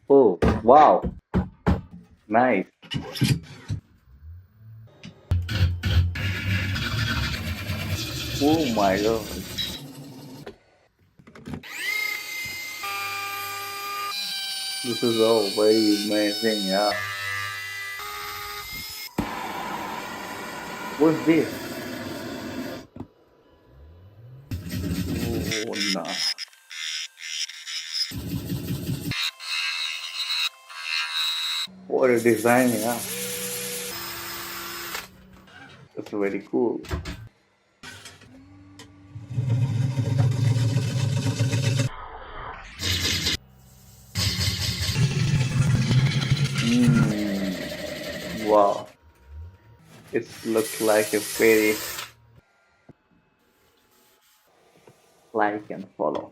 Oh, wow. Nice. Oh my god. This is all very amazing. Yeah. What's this? Oh, no. What a design. Yeah. That's very cool. Wow. It looks like a very like and follow.